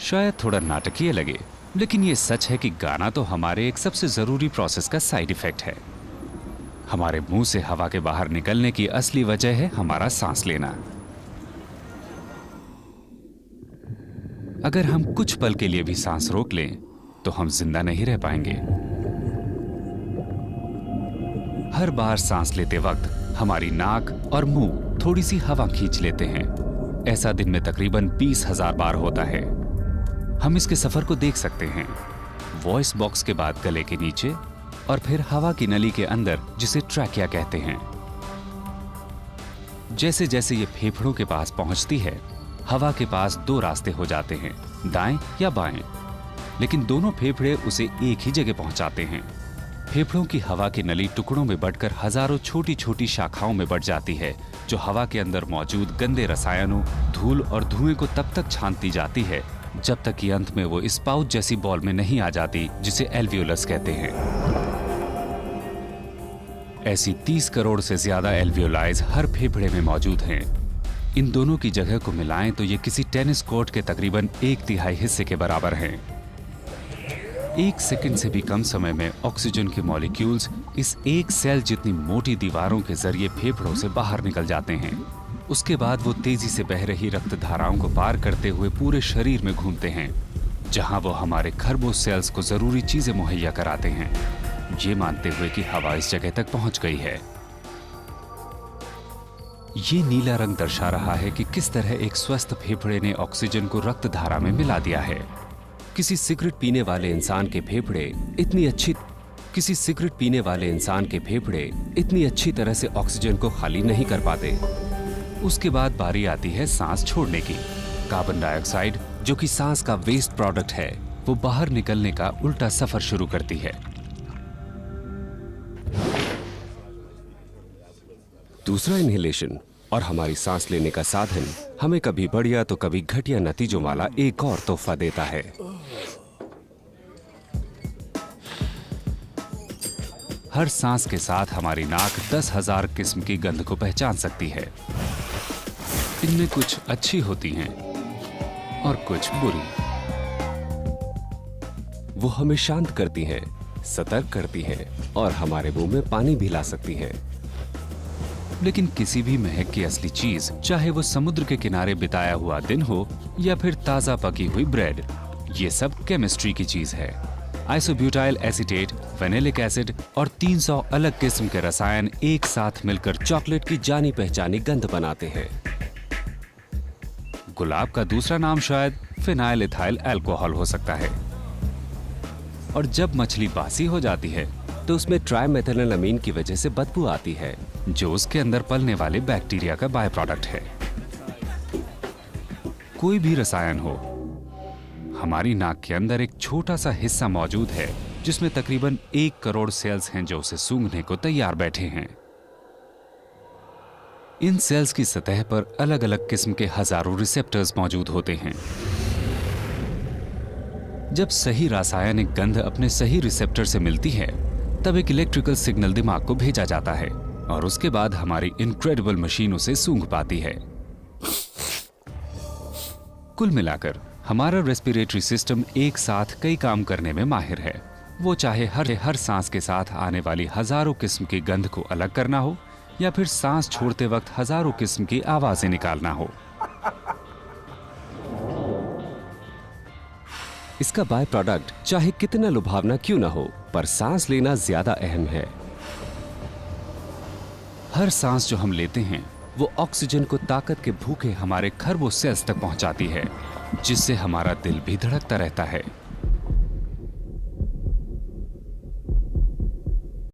शायद थोड़ा नाटकीय लगे, लेकिन ये सच है कि गाना तो हमारे एक सबसे जरूरी प्रोसेस का साइड इफेक्ट है। हमारे मुंह से हवा के बाहर निकलने की असली वजह है हमारा सांस लेना। अगर हम कुछ पल के लिए भी सांस रोक लें तो हम जिंदा नहीं रह पाएंगे। हर बार सांस लेते वक्त हमारी नाक और मुंह थोड़ी सी हवा खींच लेते हैं। ऐसा दिन में तकरीबन 20,000 बार होता है। हम इसके सफर को देख सकते हैं। वॉइस बॉक्स के बाद गले के नीचे और फिर हवा की नली के अंदर, जिसे ट्रैकिया कहते हैं। जैसे जैसे ये फेफड़ों के पास पहुंचती है, हवा के पास दो रास्ते हो जाते हैं, दाएं या बाएं, लेकिन दोनों फेफड़े उसे एक ही जगह पहुंचाते हैं। फेफड़ों की हवा की नली टुकड़ों में बढ़कर हजारों छोटी छोटी शाखाओं में बढ़ जाती है, जो हवा के अंदर मौजूद गंदे रसायनों, धूल और धुएं को तब तक छानती जाती है जब तक कि अंत में वो इस पाउच जैसी बॉल में नहीं आ जाती, जिसे एल्वियोलस कहते हैं। ऐसी 30 करोड़ से ज्यादा एल्वियोलाइज हर फेफड़े में मौजूद हैं। इन दोनों की जगह को मिलाएं तो ये किसी टेनिस कोर्ट के तकरीबन 1/3 हिस्से के बराबर हैं। 1 सेकंड से भी कम समय में ऑक्सीजन के मॉलिक्यूल्स इस एक सेल जितनी मोटी दीवारों के जरिए फेफड़ों से बाहर निकल जाते हैं। उसके बाद वो तेजी से बह रही रक्त धाराओं को पार करते हुए पूरे शरीर में घूमते हैं, जहां वो हमारे खरबों सेल्स को जरूरी चीजें मुहैया कराते हैं, ये मानते हुए कि हवा इस जगह तक पहुंच गई है। ये नीला रंग दर्शा रहा है कि किस तरह एक स्वस्थ फेफड़े ने ऑक्सीजन को रक्त धारा में मिला दिया है। किसी सिगरेट पीने वाले इंसान के फेफड़े इतनी अच्छी तरह से ऑक्सीजन को खाली नहीं कर पाते। उसके बाद बारी आती है सांस छोड़ने की। कार्बन डाइऑक्साइड, जो कि सांस का वेस्ट प्रोडक्ट है, वो बाहर निकलने का उल्टा सफर शुरू करती है। दूसरा इनहेलेशन और हमारी सांस लेने का साधन हमें कभी बढ़िया तो कभी घटिया नतीजों वाला एक और तोहफा देता है। हर सांस के साथ हमारी नाक 10,000 किस्म की गंध को पहचान सकती है। इनमें कुछ अच्छी होती हैं और कुछ बुरी। वो हमें शांत करती हैं, सतर्क करती हैं और हमारे मुंह में पानी भी ला सकती हैं। लेकिन किसी भी महक की असली चीज, चाहे वो समुद्र के किनारे बिताया हुआ दिन हो या फिर ताजा पकी हुई ब्रेड, ये सब केमिस्ट्री की चीज है। आइसोब्यूटाइल एसीटेट, फेनिलिक एसिड और 300 अलग किस्म के रसायन एक साथ मिलकर चॉकलेट की जानी पहचानी गंध बनाते हैं। गुलाब का दूसरा नाम शायद फिनाइल इथाइल अल्कोहल हो सकता है। और जब मछली बासी हो जाती है तो उसमें ट्राइमेथिलेनामीन की वजह से बदबू आती है, जो उसके अंदर पलने वाले बैक्टीरिया का बाय प्रोडक्ट है। कोई भी रसायन हो, हमारी नाक के अंदर एक छोटा सा हिस्सा मौजूद है जिसमें तकरीबन 1 करोड़ सेल्स हैं जो उसे सूंघने को तैयार बैठे हैं। इन सेल्स की सतह पर अलग अलग किस्म के हजारों रिसेप्टर्स मौजूद होते हैं। जब सही रासायनिक गंध अपने सही रिसेप्टर से मिलती है, तब एक इलेक्ट्रिकल सिग्नल दिमाग को भेजा जाता है और उसके बाद हमारी इनक्रेडिबल मशीन उसे सूंघ पाती है। कुल मिलाकर हमारा रेस्पिरेटरी सिस्टम एक साथ कई काम करने में माहिर है। वो चाहे हर सांस के साथ आने वाली हजारों किस्म की गंध को अलग करना हो या फिर सांस छोड़ते वक्त हजारों किस्म की आवाजें निकालना हो। इसका बाय प्रोडक्ट चाहे कितना लुभावना क्यों ना हो, पर सांस लेना ज्यादा अहम है। हर सांस जो हम लेते हैं वो ऑक्सीजन को ताकत के भूखे हमारे खरबों सेल्स तक पहुंचाती है, जिससे हमारा दिल भी धड़कता रहता है।